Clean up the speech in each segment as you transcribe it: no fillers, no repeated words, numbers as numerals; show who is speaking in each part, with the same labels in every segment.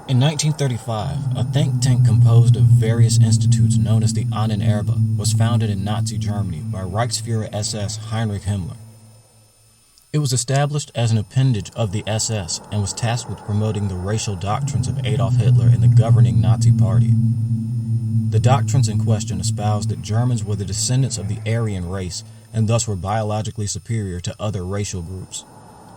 Speaker 1: In 1935, a think tank composed of various institutes known as the Ahnenerbe was founded in Nazi Germany by Reichsfuhrer SS Heinrich Himmler. It was established as an appendage of the SS and was tasked with promoting the racial doctrines of Adolf Hitler and the governing Nazi Party. The doctrines in question espoused that Germans were the descendants of the Aryan race and thus were biologically superior to other racial groups.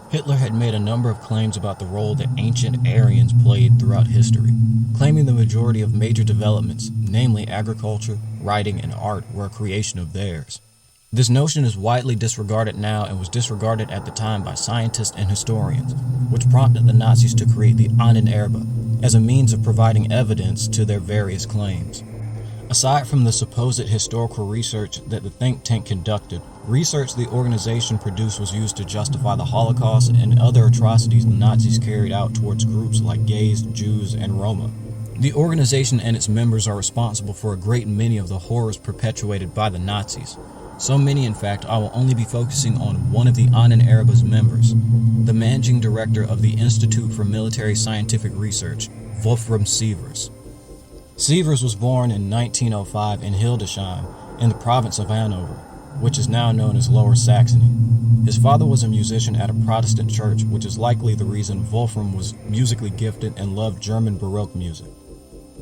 Speaker 1: Hitler had made a number of claims about the role that ancient Aryans played throughout history, claiming the majority of major developments, namely agriculture, writing, and art, were a creation of theirs. This notion is widely disregarded now and was disregarded at the time by scientists and historians, which prompted the Nazis to create the Ahnenerbe as a means of providing evidence to their various claims. Aside from the supposed historical research that the think tank conducted, research the organization produced was used to justify the Holocaust and other atrocities the Nazis carried out towards groups like gays, Jews, and Roma. The organization and its members are responsible for a great many of the horrors perpetuated by the Nazis. So many, in fact, I will only be focusing on one of the Ahnenerbe's members, the managing director of the Institute for Military Scientific Research, Wolfram Sievers. Sievers was born in 1905 in Hildesheim, in the province of Hanover, which is now known as Lower Saxony. His father was a musician at a Protestant church, which is likely the reason Wolfram was musically gifted and loved German Baroque music.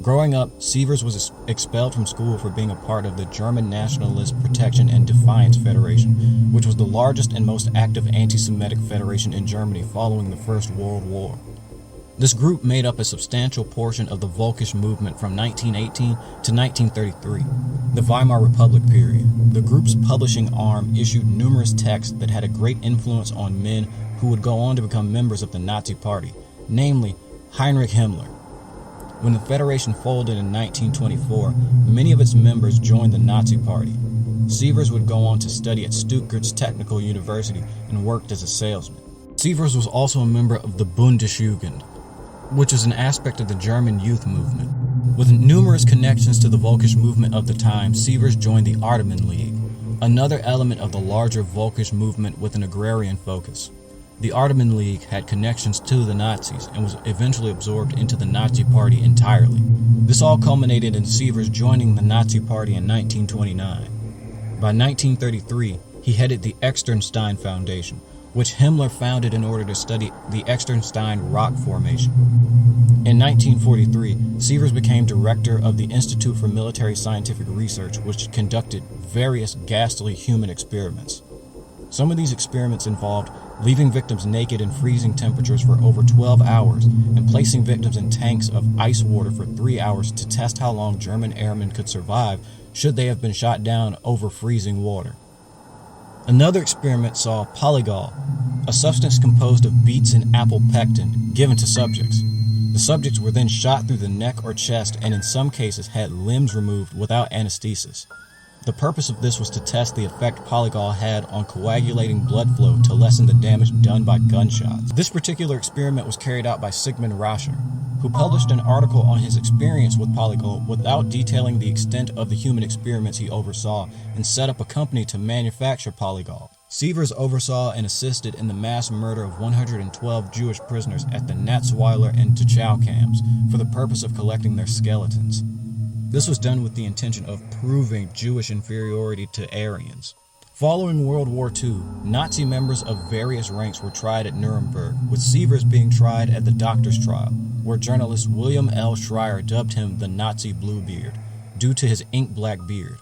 Speaker 1: Growing up, Sievers was expelled from school for being a part of the German Nationalist Protection and Defiance Federation, which was the largest and most active anti-Semitic federation in Germany following the First World War. This group made up a substantial portion of the Völkisch movement from 1918 to 1933, the Weimar Republic period. The group's publishing arm issued numerous texts that had a great influence on men who would go on to become members of the Nazi Party, namely Heinrich Himmler. When the Federation folded in 1924, many of its members joined the Nazi Party. Sievers would go on to study at Stuttgart's Technical University and worked as a salesman. Sievers was also a member of the Bundesjugend, which is an aspect of the German youth movement. With numerous connections to the Völkisch movement of the time, Sievers joined the Ardeman League, another element of the larger Völkisch movement with an agrarian focus. The Ardeman League had connections to the Nazis and was eventually absorbed into the Nazi Party entirely. This all culminated in Sievers joining the Nazi Party in 1929. By 1933, he headed the Externstein Foundation, which Himmler founded in order to study the Externstein rock formation. In 1943, Sievers became director of the Institute for Military Scientific Research, which conducted various ghastly human experiments. Some of these experiments involved leaving victims naked in freezing temperatures for over 12 hours and placing victims in tanks of ice water for 3 hours to test how long German airmen could survive should they have been shot down over freezing water. Another experiment saw polygol, a substance composed of beets and apple pectin, given to subjects. The subjects were then shot through the neck or chest and in some cases had limbs removed without anesthesis. The purpose of this was to test the effect polygol had on coagulating blood flow to lessen the damage done by gunshots. This particular experiment was carried out by Sigmund Rascher, who published an article on his experience with polygol without detailing the extent of the human experiments he oversaw and set up a company to manufacture polygol. Sievers oversaw and assisted in the mass murder of 112 Jewish prisoners at the Natzweiler and Dachau camps for the purpose of collecting their skeletons. This was done with the intention of proving Jewish inferiority to Aryans. Following World War II, Nazi members of various ranks were tried at Nuremberg, with Sievers being tried at the doctor's trial, where journalist William L. Schreier dubbed him the Nazi Bluebeard, due to his ink-black beard.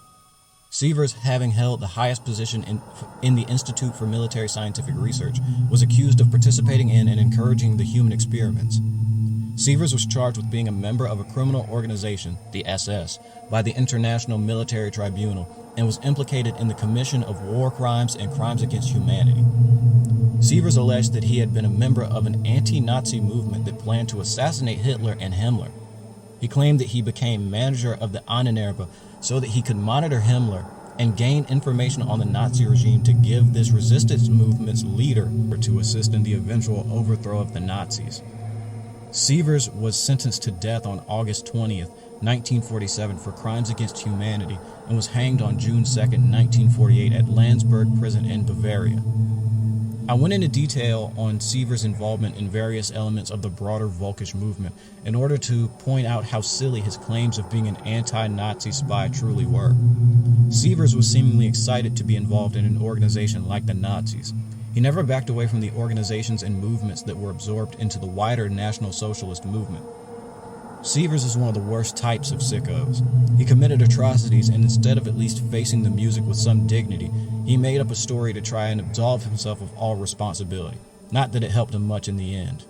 Speaker 1: Sievers, having held the highest position in the Institute for Military Scientific Research, was accused of participating in and encouraging the human experiments. Sievers was charged with being a member of a criminal organization, the SS, by the International Military Tribunal, and was implicated in the commission of war crimes and crimes against humanity. Sievers alleged that he had been a member of an anti-Nazi movement that planned to assassinate Hitler and Himmler. He claimed that he became manager of the Ahnenerbe so that he could monitor Himmler and gain information on the Nazi regime to give this resistance movement's leader to assist in the eventual overthrow of the Nazis. Sievers was sentenced to death on August 20th, 1947 for crimes against humanity and was hanged on June 2nd, 1948 at Landsberg prison in Bavaria. I went into detail on Sievers' involvement in various elements of the broader Volkish movement in order to point out how silly his claims of being an anti-Nazi spy truly were. Sievers was seemingly excited to be involved in an organization like the Nazis. He never backed away from the organizations and movements that were absorbed into the wider National Socialist movement. Sievers is one of the worst types of sickos. He committed atrocities, and instead of at least facing the music with some dignity, he made up a story to try and absolve himself of all responsibility. Not that it helped him much in the end.